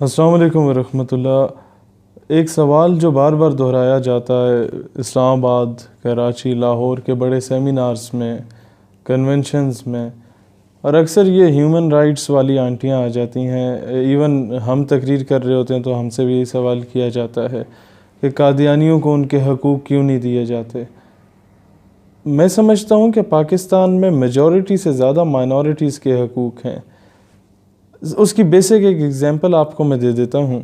السلام علیکم ورحمۃ اللہ۔ ایک سوال جو بار بار دہرایا جاتا ہے اسلام آباد، کراچی، لاہور کے بڑے سیمینارز میں، کنونشنز میں، اور اکثر یہ ہیومن رائٹس والی آنٹیاں آ جاتی ہیں، ایون ہم تقریر کر رہے ہوتے ہیں تو ہم سے بھی یہی سوال کیا جاتا ہے کہ قادیانیوں کو ان کے حقوق کیوں نہیں دیے جاتے۔ میں سمجھتا ہوں کہ پاکستان میں میجورٹی سے زیادہ مائنورٹیز کے حقوق ہیں۔ اس کی بیسک ایک ایگزامپل آپ کو میں دے دیتا ہوں۔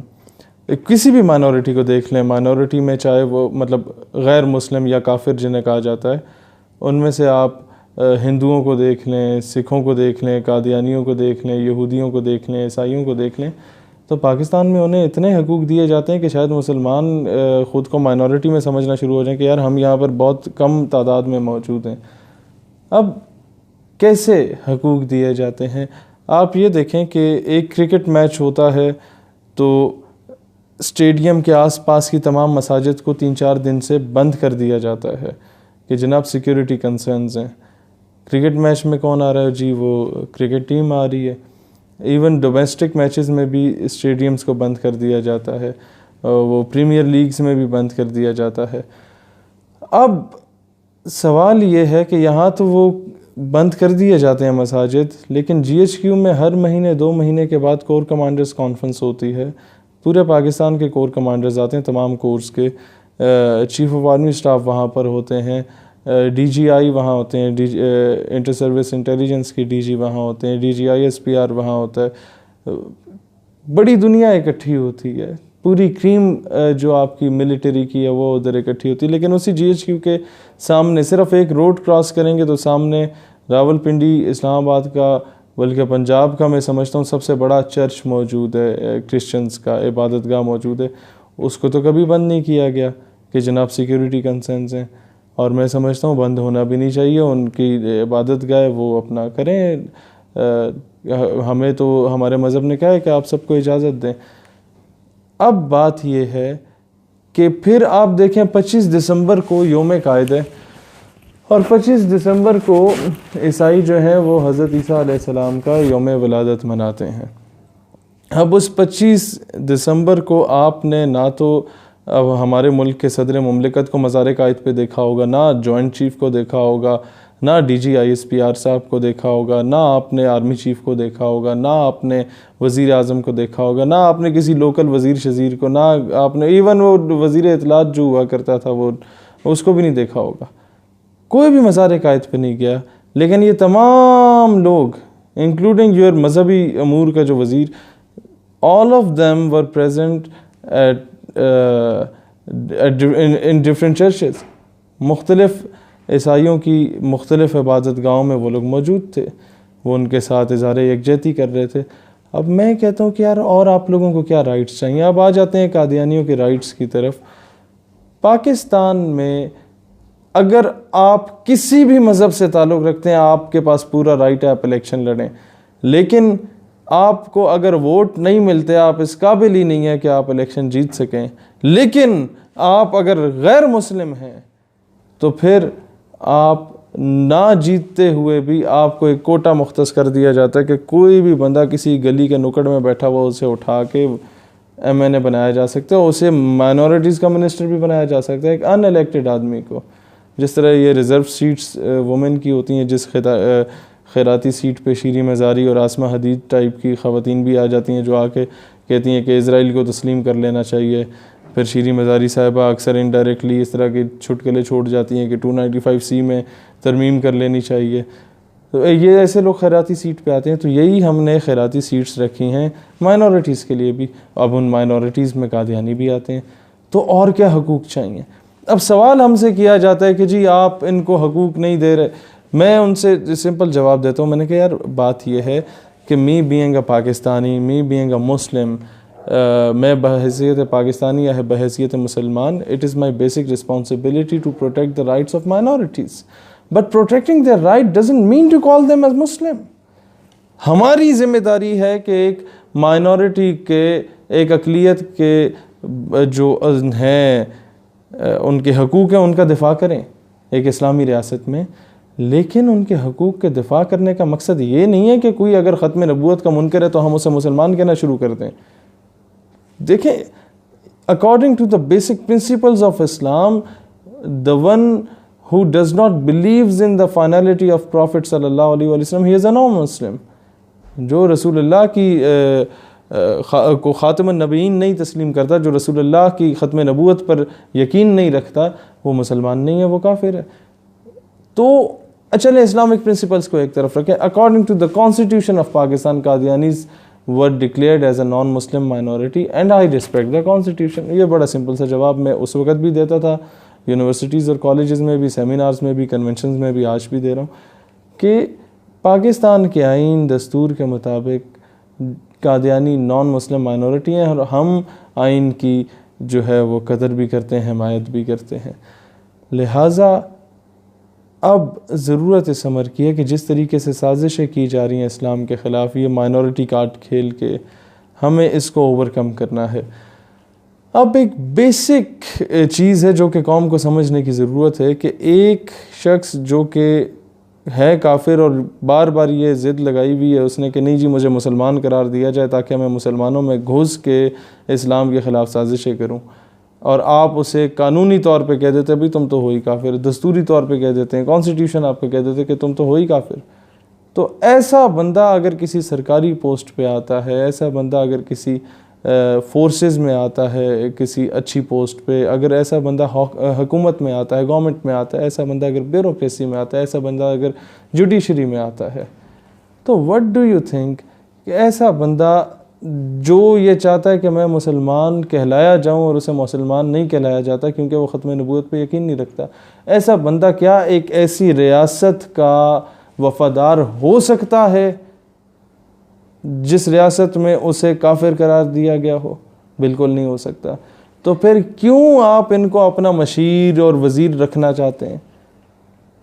کسی بھی مائنورٹی کو دیکھ لیں، مائنورٹی میں چاہے وہ غیر مسلم یا کافر جنہیں کہا جاتا ہے، ان میں سے آپ ہندوؤں کو دیکھ لیں، سکھوں کو دیکھ لیں، قادیانیوں کو دیکھ لیں، یہودیوں کو دیکھ لیں، عیسائیوں کو دیکھ لیں، تو پاکستان میں انہیں اتنے حقوق دیے جاتے ہیں کہ شاید مسلمان خود کو مائنورٹی میں سمجھنا شروع ہو جائیں کہ یار ہم یہاں پر بہت کم تعداد میں موجود ہیں۔ اب کیسے حقوق دیے جاتے ہیں؟ آپ یہ دیکھیں کہ ایک کرکٹ میچ ہوتا ہے تو اسٹیڈیم کے آس پاس کی تمام مساجد کو 3-4 دن سے بند کر دیا جاتا ہے کہ جناب سیکیورٹی کنسرنز ہیں۔ کرکٹ میچ میں کون آ رہا ہے؟ جی وہ کرکٹ ٹیم آ رہی ہے۔ ایون ڈومیسٹک میچز میں بھی اسٹیڈیمز کو بند کر دیا جاتا ہے، وہ پریمیئر لیگز میں بھی بند کر دیا جاتا ہے۔ اب سوال یہ ہے کہ یہاں تو وہ بند کر دیے جاتے ہیں مساجد، لیکن جی ایچ کیو میں ہر مہینے 2 مہینے کے بعد کور کمانڈرز کانفرنس ہوتی ہے۔ پورے پاکستان کے کور کمانڈرز آتے ہیں، تمام کورس کے چیف آف آرمی سٹاف وہاں پر ہوتے ہیں، ڈی جی آئی وہاں ہوتے ہیں، انٹر سروس انٹیلیجنس کی ڈی جی وہاں ہوتے ہیں، D G I S P R وہاں ہوتا ہے۔ بڑی دنیا اکٹھی ہوتی ہے، پوری کریم جو آپ کی ملٹری کی ہے وہ ادھر اکٹھی ہوتی ہے، لیکن اسی جی ایچ کیو کے سامنے صرف ایک روڈ کراس کریں گے تو سامنے راول پنڈی اسلام آباد کا، بلکہ پنجاب کا میں سمجھتا ہوں سب سے بڑا چرچ موجود ہے، کرسچنز کا عبادت گاہ موجود ہے۔ اس کو تو کبھی بند نہیں کیا گیا کہ جناب سیکیورٹی کنسرنز ہیں، اور میں سمجھتا ہوں بند ہونا بھی نہیں چاہیے۔ ان کی عبادت گاہ وہ اپنا کریں، ہمیں تو ہمارے مذہب نے کہا ہے کہ آپ سب کو اجازت دیں۔ اب بات یہ ہے کہ پھر آپ دیکھیں 25 دسمبر کو یوم قائد ہے، اور 25 دسمبر کو عیسائی جو ہیں وہ حضرت عیسیٰ علیہ السلام کا یوم ولادت مناتے ہیں۔ اب اس 25 دسمبر کو آپ نے نہ تو اب ہمارے ملک کے صدر مملکت کو مزار قائد پہ دیکھا ہوگا، نہ جوائنٹ چیف کو دیکھا ہوگا، نہ D G I S P R صاحب کو دیکھا ہوگا، نہ آپ نے آرمی چیف کو دیکھا ہوگا، نہ آپ نے وزیر اعظم کو دیکھا ہوگا، نہ آپ نے کسی لوکل وزیر شزیر کو، نہ آپ نے ایون وہ وزیر اطلاعات جو ہوا کرتا تھا وہ اس کو بھی نہیں دیکھا ہوگا۔ کوئی بھی مزار قائد پہ نہیں گیا، لیکن یہ تمام لوگ انکلوڈنگ یور مذہبی امور کا جو وزیر، all of them were present in different churches۔ مختلف عیسائیوں کی مختلف عبادت گاہوں میں وہ لوگ موجود تھے، وہ ان کے ساتھ اظہار یکجہتی کر رہے تھے۔ اب میں کہتا ہوں کہ یار اور آپ لوگوں کو کیا رائٹس چاہیے؟ اب آ جاتے ہیں قادیانیوں کے رائٹس کی طرف۔ پاکستان میں اگر آپ کسی بھی مذہب سے تعلق رکھتے ہیں، آپ کے پاس پورا رائٹ ہے، آپ الیکشن لڑیں، لیکن آپ کو اگر ووٹ نہیں ملتے، آپ اس قابل ہی نہیں ہے کہ آپ الیکشن جیت سکیں۔ لیکن آپ اگر غیر مسلم ہیں تو پھر آپ نہ جیتتے ہوئے بھی آپ کو ایک کوٹا مختص کر دیا جاتا ہے کہ کوئی بھی بندہ کسی گلی کے نکڑ میں بیٹھا ہوا اسے اٹھا کے ایم این اے بنایا جا سکتا ہے، اسے مائنورٹیز کا منسٹر بھی بنایا جا سکتا ہے، ایک ان الیکٹڈ آدمی کو۔ جس طرح یہ ریزرو سیٹس وومن کی ہوتی ہیں، جس خیراتی سیٹ پہ شیریں مزاری اور آسمہ حدید ٹائپ کی خواتین بھی آ جاتی ہیں جو آ کے کہتی ہیں کہ اسرائیل کو تسلیم کر لینا چاہیے۔ پھر شیریں مزاری صاحبہ اکثر انڈائریکٹلی اس طرح کے چھٹکلے چھوڑ جاتی ہیں کہ 295C میں ترمیم کر لینی چاہیے۔ تو یہ ایسے لوگ خیراتی سیٹ پہ آتے ہیں، تو یہی ہم نے خیراتی سیٹس رکھی ہیں مائنورٹیز کے لیے بھی۔ اب ان مائنورٹیز میں قادیانی بھی آتے ہیں، تو اور کیا حقوق چاہیے؟ اب سوال ہم سے کیا جاتا ہے کہ جی آپ ان کو حقوق نہیں دے رہے۔ میں ان سے سمپل جواب دیتا ہوں، میں نے کہا یار بات یہ ہے کہ me being a Pakistani, me being a Muslim, میں بحیثیت پاکستانی یا بحیثیت مسلمان، it is my basic responsibility to protect the rights of minorities, but protecting their right doesn't mean to call them as Muslim. ہماری ذمہ داری ہے کہ ایک مائنورٹی کے، ایک اقلیت کے جو ہیں ان کے حقوق ہیں ان کا دفاع کریں ایک اسلامی ریاست میں، لیکن ان کے حقوق کے دفاع کرنے کا مقصد یہ نہیں ہے کہ کوئی اگر ختم نبوت کا منکر ہے تو ہم اسے مسلمان کہنا شروع کر دیں۔ دیکھیں according to the basic principles of Islam, the one who does not believes in the finality of Prophet sallallahu alaihi wasallam, he is a non-Muslim. جو رسول اللہ کی کو خاتم النبیین نہیں تسلیم کرتا، جو رسول اللہ کی ختم نبوت پر یقین نہیں رکھتا، وہ مسلمان نہیں ہے، وہ کافر ہے. تو چلیں اسلامک پرنسپلس کو ایک طرف رکھیں. According to the constitution of Pakistan, Qadianis were declared as a non-Muslim minority and I respect the constitution. یہ بڑا سمپل سا جواب میں اس وقت بھی دیتا تھا، یونیورسٹیز اور کالجز میں بھی، سیمینارز میں بھی، کنونشنز میں بھی، آج بھی دے رہا ہوں کہ پاکستان کے آئین دستور کے مطابق قادیانی نان مسلم مائنورٹی ہیں، اور ہم آئین کی جو ہے وہ قدر بھی کرتے ہیں، حمایت بھی کرتے ہیں. لہٰذا اب ضرورت اس امر کی ہے کہ جس طریقے سے سازشیں کی جا رہی ہیں اسلام کے خلاف، یہ مائنورٹی کارڈ کھیل کے، ہمیں اس کو اوور کم کرنا ہے. اب ایک بیسک چیز ہے جو کہ قوم کو سمجھنے کی ضرورت ہے کہ ایک شخص جو کہ ہے کافر اور بار بار یہ ضد لگائی ہوئی ہے اس نے کہ نہیں جی مجھے مسلمان قرار دیا جائے تاکہ میں مسلمانوں میں گھس کے اسلام کے خلاف سازشیں کروں، اور آپ اسے قانونی طور پہ کہہ دیتے بھئی تم تو ہو ہی کافر، دستوری طور پہ کہہ دیتے ہیں، کانسٹیٹیوشن آپ کو کہہ دیتے کہ تم تو ہو ہی کافر. تو ایسا بندہ اگر کسی سرکاری پوسٹ پہ آتا ہے، ایسا بندہ اگر کسی فورسز میں آتا ہے، کسی اچھی پوسٹ پہ، اگر ایسا بندہ حکومت میں آتا ہے، گورنمنٹ میں آتا ہے، ایسا بندہ اگر بیوروکریسی میں آتا ہے، ایسا بندہ اگر جوڈیشری میں آتا ہے، تو what do you think کہ ایسا بندہ جو یہ چاہتا ہے کہ میں مسلمان کہلایا جاؤں اور اسے مسلمان نہیں کہلایا جاتا کیونکہ وہ ختم نبوت پہ یقین نہیں رکھتا، ایسا بندہ کیا ایک ایسی ریاست کا وفادار ہو سکتا ہے جس ریاست میں اسے کافر قرار دیا گیا ہو؟ بالکل نہیں ہو سکتا. تو پھر کیوں آپ ان کو اپنا مشیر اور وزیر رکھنا چاہتے ہیں؟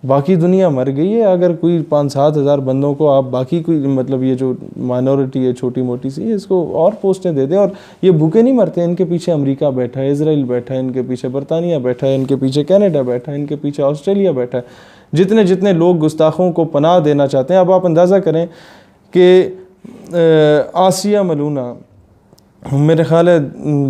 باقی دنیا مر گئی ہے. اگر کوئی 5-7 ہزار بندوں کو آپ باقی کوئی مطلب یہ جو مائنورٹی ہے چھوٹی موٹی سی، اس کو اور پوسٹیں دے دیں، اور یہ بھوکے نہیں مرتے. ان کے پیچھے امریکہ بیٹھا ہے، اسرائیل بیٹھا ہے، ان کے پیچھے برطانیہ بیٹھا ہے، ان کے پیچھے کینیڈا بیٹھا ہے، ان کے پیچھے آسٹریلیا بیٹھا ہے. جتنے لوگ گستاخوں کو پناہ دینا چاہتے ہیں. اب آپ اندازہ کریں کہ آسیہ ملونہ میرے خیال ہے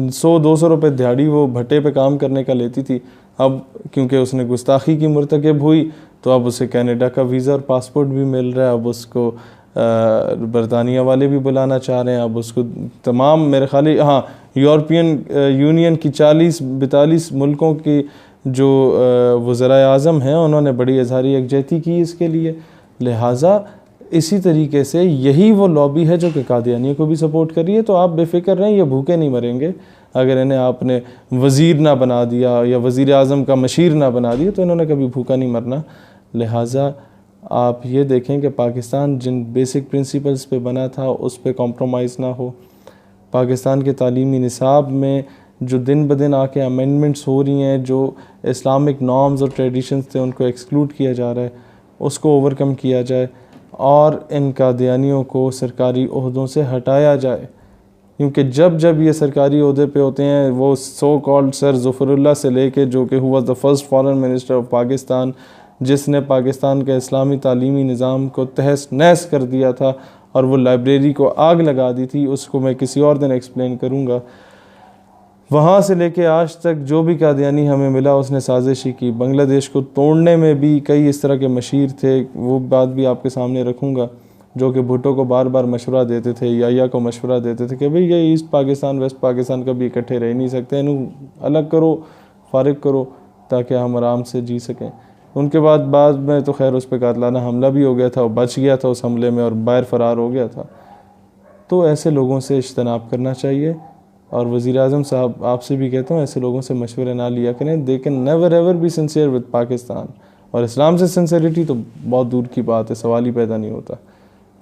100-200 روپے دیہڑی وہ بھٹے پہ کام کرنے کا لیتی تھی. اب کیونکہ اس نے گستاخی کی مرتکب ہوئی تو اب اسے کینیڈا کا ویزا اور پاسپورٹ بھی مل رہا ہے. اب اس کو برطانیہ والے بھی بلانا چاہ رہے ہیں. اب اس کو تمام میرے خیال یورپین یونین کی 40-42 ملکوں کی جو وزرائے اعظم ہیں انہوں نے بڑی اظہاری یکجہتی کی اس کے لیے. لہٰذا اسی طریقے سے یہی وہ لابی ہے جو کہ قادیانیوں کو بھی سپورٹ کر رہی ہے. تو آپ بے فکر رہیں، یہ بھوکے نہیں مریں گے. اگر انہیں آپ نے وزیر نہ بنا دیا یا وزیر اعظم کا مشیر نہ بنا دیا تو انہوں نے کبھی بھوکا نہیں مرنا. لہٰذا آپ یہ دیکھیں کہ پاکستان جن بیسک پرنسپلز پہ بنا تھا اس پہ کمپرومائز نہ ہو. پاکستان کے تعلیمی نصاب میں جو دن بدن آ کے امینڈمنٹس ہو رہی ہیں، جو اسلامک نارمز اور ٹریڈیشنز تھے ان کو ایکسکلوڈ کیا جا رہا ہے، اس کو اوور کم کیا جائے اور ان قادیانیوں کو سرکاری عہدوں سے ہٹایا جائے. کیونکہ جب یہ سرکاری عہدے پہ ہوتے ہیں، وہ سو کالڈ سر ظفر اللہ سے لے کے جو کہ ہوا the first foreign minister of Pakistan, جس نے پاکستان کے اسلامی تعلیمی نظام کو تہس نہس کر دیا تھا اور وہ لائبریری کو آگ لگا دی تھی، اس کو میں کسی اور دن ایکسپلین کروں گا. وہاں سے لے کے آج تک جو بھی قادیانی ہمیں ملا اس نے سازشی کی. بنگلہ دیش کو توڑنے میں بھی کئی اس طرح کے مشیر تھے، وہ بات بھی آپ کے سامنے رکھوں گا، جو کہ بھٹو کو بار بار مشورہ دیتے تھے، یا کو مشورہ دیتے تھے کہ بھئی یہ ایسٹ پاکستان ویسٹ پاکستان کبھی اکٹھے رہ نہیں سکتے، انہوں الگ کرو، فارغ کرو تاکہ ہم آرام سے جی سکیں. ان کے بعد میں تو خیر اس پہ قاتلانہ حملہ بھی ہو گیا تھا، وہ بچ گیا تھا اس حملے میں اور باہر فرار ہو گیا تھا. تو ایسے لوگوں سے اجتناب کرنا چاہیے. اور وزیر اعظم صاحب آپ سے بھی کہتا ہوں ایسے لوگوں سے مشورے نہ لیا کریں. They can never ever be sincere with Pakistan. اور اسلام سے سنسیئرٹی تو بہت دور کی بات ہے، سوال ہی پیدا نہیں ہوتا.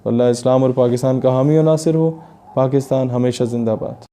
اللہ اسلام اور پاکستان کا حامی و ناصر ہو. پاکستان ہمیشہ زندہ باد.